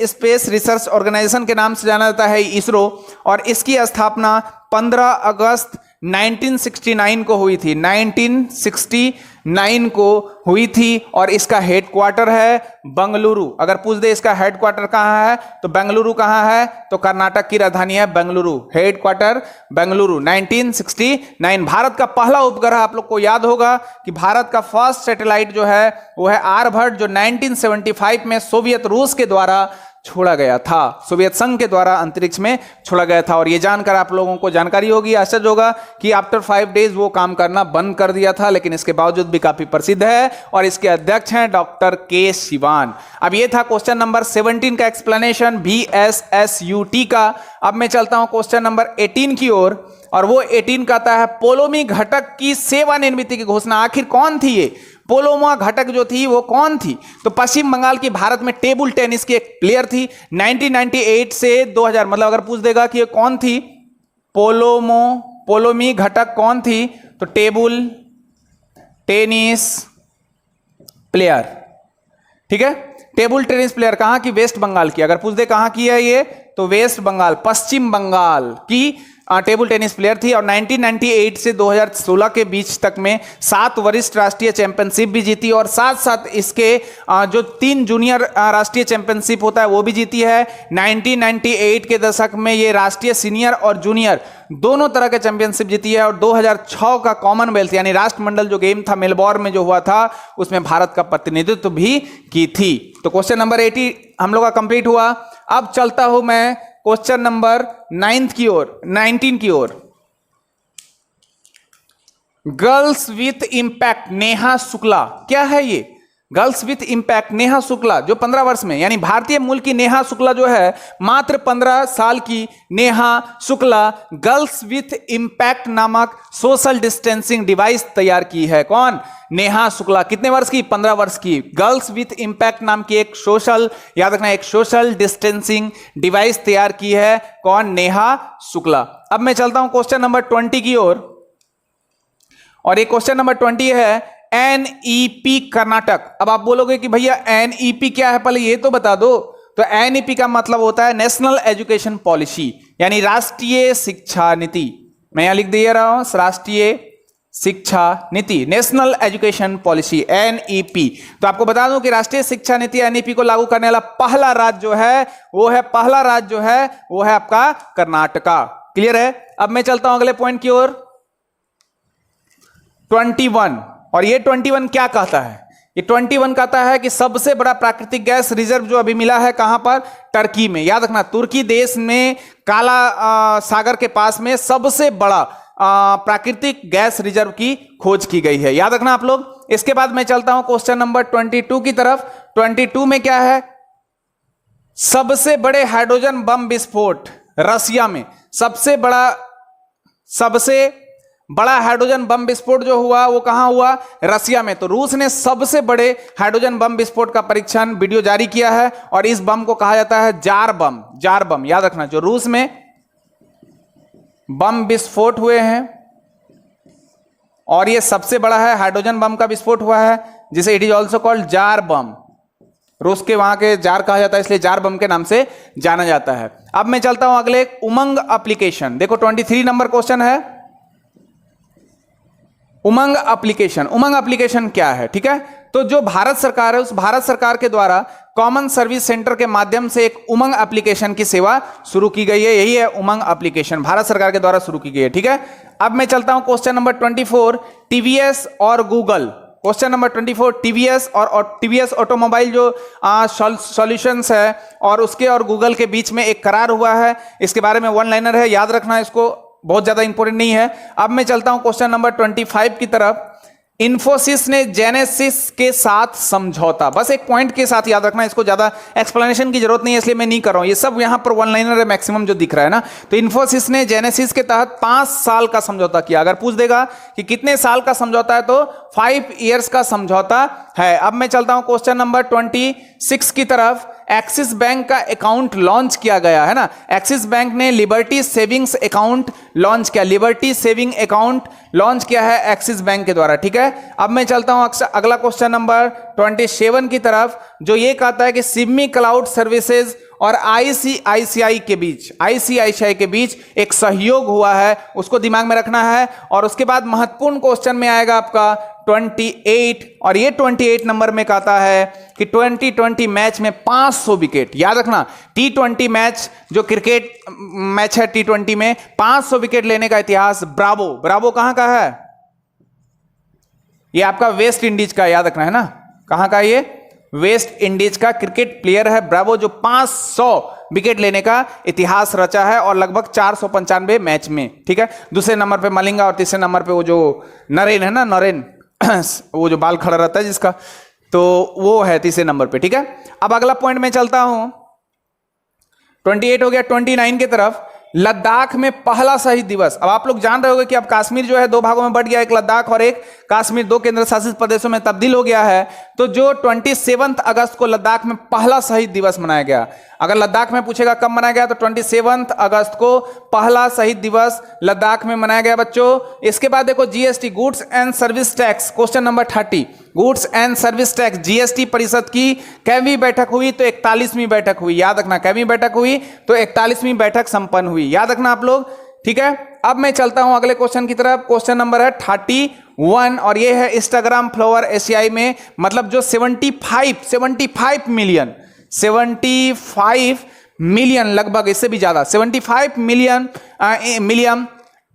स्पेस रिसर्च ऑर्गेनाइजेशन के नाम से जाना जाता है इसरो, और इसकी स्थापना 15 अगस्त 1969 को हुई थी, 1969 को हुई थी, और इसका हेडक्वार्टर है बेंगलुरु। अगर पूछ दे इसका हेडक्वार्टर कहां है, तो बेंगलुरु कहां है, तो कर्नाटक की राजधानी है बेंगलुरु, हेडक्वार्टर बेंगलुरु। 1969 भारत का पहला उपग्रह, आप लोग को याद होगा कि भारत का फर्स्ट सैटेलाइट जो है वो है आर्यभट्ट, जो 1975 में सोवियत रूस के द्वारा छोड़ा गया था, सोवियत संघ के द्वारा अंतरिक्ष में छोड़ा गया था। और ये जानकर आप लोगों को जानकारी होगी, आश्चर्य होगा कि आफ्टर 5 डेज वो काम करना बंद कर दिया था, लेकिन इसके बावजूद भी काफी प्रसिद्ध है और इसके अध्यक्ष हैं डॉक्टर के शिवान। अब ये था क्वेश्चन नंबर 17 का एक्सप्लेनेशन VSSUT का। अब मैं चलता हूं क्वेश्चन नंबर 18 की ओर, और वो 18 कहता है पोलोमी घटक की सेवानिवृत्ति की घोषणा आखिर कौन थी? ये पोलोमा घटक जो थी वो कौन थी? तो पश्चिम बंगाल की भारत में टेबल टेनिस की एक प्लेयर थी। 1998 से 2000, मतलब अगर पूछ देगा कि ये कौन थी, पोलोमी घटक कौन थी, तो टेबल टेनिस प्लेयर, ठीक है। टेबल टेनिस प्लेयर कहां की? वेस्ट बंगाल की। अगर पूछ दे कहां की है ये, तो वेस्ट बंगाल, पश्चिम बंगाल की टेबल टेनिस प्लेयर थी। और 1998 से 2016 के बीच तक में 7 वरिष्ठ राष्ट्रीय चैंपियनशिप भी जीती, और साथ साथ इसके जो 3 जूनियर राष्ट्रीय चैंपियनशिप होता है वो भी जीती है। 1998 के दशक में ये राष्ट्रीय सीनियर और जूनियर दोनों तरह के चैंपियनशिप जीती है। और 2006 का कॉमनवेल्थ यानी राष्ट्रमंडल जो गेम था मेलबोर्न में जो हुआ था, उसमें भारत का प्रतिनिधित्व भी की थी। तो क्वेश्चन नंबर 80 हम लोग का कंप्लीट हुआ। अब चलता हूं मैं क्वेश्चन नंबर 19 की ओर। Girls with impact Neha Shukla, क्या है ये? Girls with impact Neha Shukla जो 15 वर्ष में, यानी भारतीय मूल की नेहा शुक्ला जो है, मात्र 15 साल की Neha Shukla girls with impact नामक सोशल डिस्टेंसिंग डिवाइस तैयार की है। कौन? नेहा शुक्ला। कितने वर्ष की? 15 वर्ष की। गर्ल्स विथ इंपैक्ट नाम की एक सोशल, याद रखना, एक सोशल डिस्टेंसिंग डिवाइस तैयार की है। कौन? नेहा शुक्ला। अब मैं चलता हूं क्वेश्चन नंबर 20 की ओर, और ये क्वेश्चन नंबर 20 है NEP कर्नाटक। अब आप बोलोगे कि भैया NEP क्या है, पहले ये तो बता दो। तो NEP का मतलब होता है नेशनल एजुकेशन पॉलिसी, यानी राष्ट्रीय शिक्षा नीति। मैं यहां लिख दे रहा हूं, राष्ट्रीय शिक्षा नीति, नेशनल एजुकेशन पॉलिसी NEP। तो आपको बता दूं कि राष्ट्रीय शिक्षा नीति NEP को लागू करने वाला पहला राज्य जो है वो है आपका कर्नाटका। क्लियर है? अब मैं चलता हूं अगले पॉइंट की ओर, 21। और ये 21 क्या कहता है? ये 21 कहता है कि सबसे बड़ा प्राकृतिक गैस रिजर्व जो अभी मिला है कहां पर? टर्की में। याद रखना, तुर्की देश में काला सागर के पास में सबसे बड़ा प्राकृतिक गैस रिजर्व की खोज की गई है। याद रखना आप लोग। इसके बाद मैं चलता हूं क्वेश्चन नंबर 22 की तरफ। 22 में क्या है? सबसे बड़े हाइड्रोजन बम विस्फोट रसिया में, सबसे बड़ा हाइड्रोजन बम विस्फोट जो हुआ वो कहां हुआ? रसिया में। तो रूस ने सबसे बड़े हाइड्रोजन बम विस्फोट का परीक्षण वीडियो जारी किया है, और इस बम को कहा जाता है जार बम। याद रखना, जो रूस में बम विस्फोट हुए हैं, और ये सबसे बड़ा है हाइड्रोजन बम का विस्फोट हुआ है, जिसे it is also called tsar bomb. रूस के वहां के जार कहा जाता है, इसलिए जार बम के नाम से जाना जाता है। अब मैं चलता हूं अगले, उमंग एप्लीकेशन। देखो 23 नंबर क्वेश्चन है, उमंग एप्लीकेशन क्या है? ठीक है, तो जो भारत सरकार है, उस भारत सरकार के द्वारा कॉमन सर्विस सेंटर के माध्यम से एक उमंग एप्लीकेशन की सेवा शुरू की गई है। यही है उमंग एप्लीकेशन, भारत सरकार के द्वारा शुरू की गई है। ठीक है, अब मैं चलता हूं क्वेश्चन नंबर 24, टीवीएस और गूगल। क्वेश्चन नंबर 24, टीवीएस और टीवीएस ऑटोमोबाइल जो सॉल्यूशंस है, और उसके और गूगल के बीच में एक करार हुआ है। इसके बारे में वन लाइनर है, याद रखना, इसको बहुत ज्यादा इंपॉर्टेंट नहीं है। अब मैं चलता हूं क्वेश्चन नंबर 25 की तरफ। इन्फोसिस ने जेनेसिस के साथ समझौता, बस एक पॉइंट के साथ याद रखना, इसको ज्यादा एक्सप्लेनेशन की जरूरत नहीं है, इसलिए मैं नहीं कर रहा हूं। ये सब यहां पर वन लाइनर है मैक्सिमम जो दिख रहा है ना। तो इन्फोसिस ने जेनेसिस के तहत 5 साल का समझौता किया। अगर पूछ देगा कि कितने साल का समझौता है, तो 5 इयर्स का समझौता है। अब मैं चलता हूं क्वेश्चन नंबर 26 की तरफ। एक्सिस बैंक का अकाउंट लॉन्च किया गया है ना, एक्सिस बैंक ने लिबर्टी सेविंग्स अकाउंट लॉन्च किया, लिबर्टी सेविंग अकाउंट लॉन्च किया है एक्सिस बैंक के द्वारा। ठीक है, अब मैं चलता हूं अगला क्वेश्चन नंबर 27 की तरफ, जो ये कहता है कि सिमी क्लाउड सर्विसेज और आईसीआईसीआई के बीच एक सहयोग हुआ है, उसको दिमाग में रखना है। और उसके बाद महत्वपूर्ण क्वेश्चन में आएगा आपका 28, और ये 28 नंबर में कहता है कि 2020 मैच में 500 विकेट। याद रखना, T20 मैच जो क्रिकेट मैच है, T20 में 500 विकेट लेने का इतिहास ब्रावो कहां का है? ये आपका वेस्ट इंडीज का, याद रखना है ना, कहां का? ये वेस्ट इंडीज का क्रिकेट प्लेयर है ब्रावो, जो 500 विकेट लेने का इतिहास रचा है और लगभग 495 मैच में, ठीक है। दूसरे नंबर पे मलिंगा और तीसरे नंबर पे वो जो नरेन है ना, नरेन वो जो बाल खड़ा रहता है जिसका, तो वो है तीसरे नंबर पे, ठीक है। अब अगला पॉइंट में चलता हूं, 28 हो गया, 29 की तरफ। लद्दाख में पहला शहीद दिवस। अब आप लोग जान रहे होंगे कि अब कश्मीर जो है दो भागों में बंट गया, एक लद्दाख और एक कश्मीर, दो केंद्र शासित प्रदेशों में तब्दील हो गया है। तो जो 27 अगस्त को लद्दाख में पहला शहीद दिवस मनाया गया। अगर लद्दाख में पूछेगा कब मनाया गया, तो 27 अगस्त को पहला शहीद दिवस लद्दाख में मनाया गया बच्चों। इसके बाद देखो GST, goods and service tax, question number 30, goods and service tax, GST परिषद की कैवीं बैठक हुई, तो 41वीं बैठक हुई। याद रखना, कैवीं बैठक हुई, तो 41वीं बैठक संपन्न हुई। याद रखना आप लोग, ठीक है। अब मैं चलता हूं अगले क्वेश्चन की तरफ। क्वेश्चन नंबर है 31 और ये है इंस्टाग्राम फॉलोअर एशियाई में, मतलब जो 75 मिलियन लगभग, इससे भी ज्यादा 75 मिलियन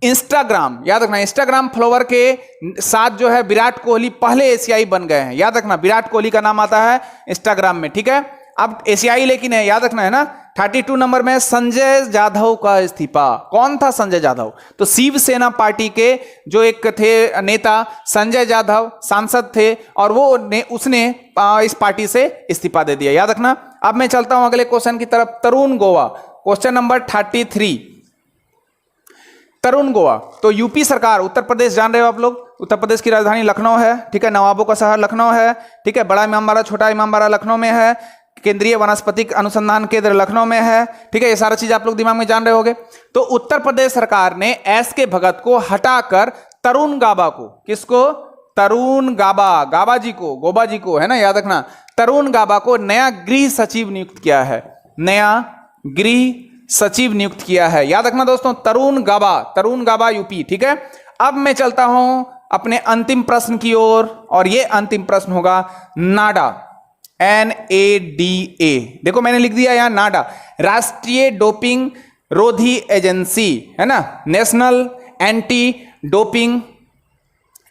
इंस्टाग्राम, याद रखना, इंस्टाग्राम फॉलोअर के साथ जो है विराट कोहली पहले एशियाई बन गए हैं। याद रखना, विराट कोहली का नाम आता है इंस्टाग्राम में, ठीक है। अब एशियाई लेकिन है, याद रखना है ना। 32 नंबर में संजय जाधव का इस्तीफा। कौन था संजय जाधव? तो शिवसेना पार्टी के जो एक थे नेता संजय जाधव, सांसद थे, और उसने इस पार्टी से इस्तीफा दे दिया। याद रखना। अब मैं चलता हूं अगले क्वेश्चन की तरफ, तरुण गोवा, क्वेश्चन नंबर 33। तरुण गोवा, तो यूपी सरकार, उत्तर प्रदेश जान रहे हो आप लोग, उत्तर प्रदेश की राजधानी लखनऊ है, ठीक है। नवाबों का शहर लखनऊ है, ठीक है। बड़ा इमामबाड़ा, छोटा इमामबाड़ा लखनऊ में है। केंद्रीय वनस्पतिक अनुसंधान केंद्र लखनऊ में है, ठीक है। ये सारा चीज आप लोग दिमाग में जान रहे होंगे। तो उत्तर प्रदेश सरकार ने एस के भगत को हटाकर तरुण गाबा को, किसको? तरुण गाबा जी को, गोबा जी को, है ना, याद रखना। तरुण गाबा को नया गृह सचिव नियुक्त किया है, नया गृह सचिव नियुक्त किया है। याद रखना दोस्तों, तरुण गाबा यूपी, ठीक है। अब मैं चलता हूं अपने अंतिम प्रश्न की ओर, और ये अंतिम प्रश्न होगा नाडा, NADA, देखो मैंने लिख दिया यहां नाडा, राष्ट्रीय डोपिंग रोधी एजेंसी, है ना, नेशनल एंटी डोपिंग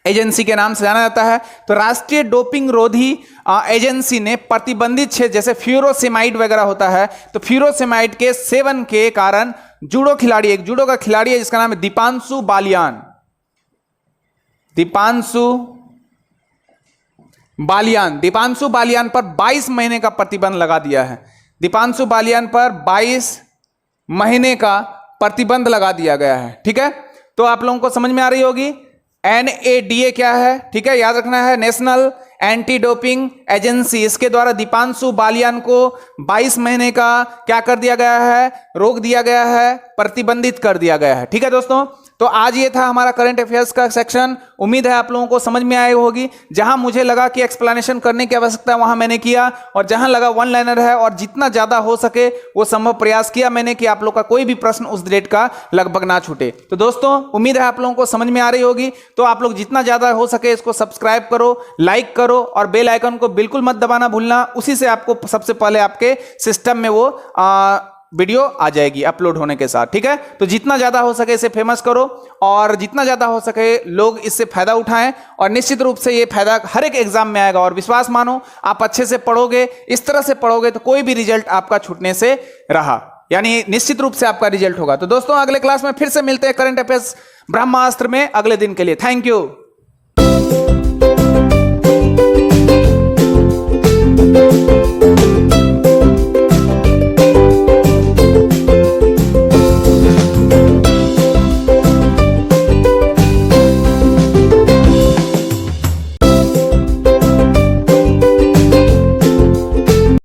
एजेंसी के नाम से जाना जाता है। तो राष्ट्रीय डोपिंग रोधी एजेंसी ने प्रतिबंधित क्षेत्र, जैसे फ्यूरोसेमाइड वगैरह होता है, तो फ्यूरोसेमाइड के सेवन के कारण जूडो खिलाड़ी, एक जूडो का खिलाड़ी है जिसका नाम है दीपांशु बालियान पर 22 महीने का प्रतिबंध लगा दिया है। दीपांशु बालियान पर 22 महीने का प्रतिबंध लगा दिया गया है, ठीक है। तो आप लोगों को समझ में आ रही होगी NADA क्या है, ठीक है, याद रखना है, नेशनल एंटी डोपिंग एजेंसी। इसके द्वारा दीपांशु बालियान को 22 महीने का क्या कर दिया गया है? रोक दिया गया है, प्रतिबंधित कर दिया गया है, ठीक है दोस्तों। तो आज ये था हमारा करंट अफेयर्स का सेक्शन। उम्मीद है आप लोगों को समझ में आई होगी। जहां मुझे लगा कि एक्सप्लेनेशन करने की आवश्यकता है वहां मैंने किया, और जहां लगा वन लाइनर है और जितना ज्यादा हो सके वो संभव प्रयास किया मैंने कि आप लोग का कोई भी प्रश्न उस डेट का लगभग ना छूटे। तो दोस्तों उम्मीद है आप लोगों को समझ में आ रही होगी। तो आप लोग जितना ज्यादा हो सके इसको सब्सक्राइब करो, लाइक करो, और बेल आइकन को बिल्कुल मत दबाना भूलना। उसी से आपको सबसे पहले आपके सिस्टम में वो वीडियो आ जाएगी अपलोड होने के साथ, ठीक है। तो जितना ज्यादा हो सके इसे फेमस करो, और जितना ज्यादा हो सके लोग इससे फायदा उठाएं, और निश्चित रूप से ये फायदा हर एक एग्जाम में आएगा। और विश्वास मानो, आप अच्छे से पढ़ोगे, इस तरह से पढ़ोगे तो कोई भी रिजल्ट आपका छूटने से रहा, यानी निश्चित रूप से आपका रिजल्ट होगा। तो दोस्तों अगले क्लास में फिर से मिलते हैं करंट अफेयर्स ब्रह्मास्त्र में अगले दिन के लिए। Thank you.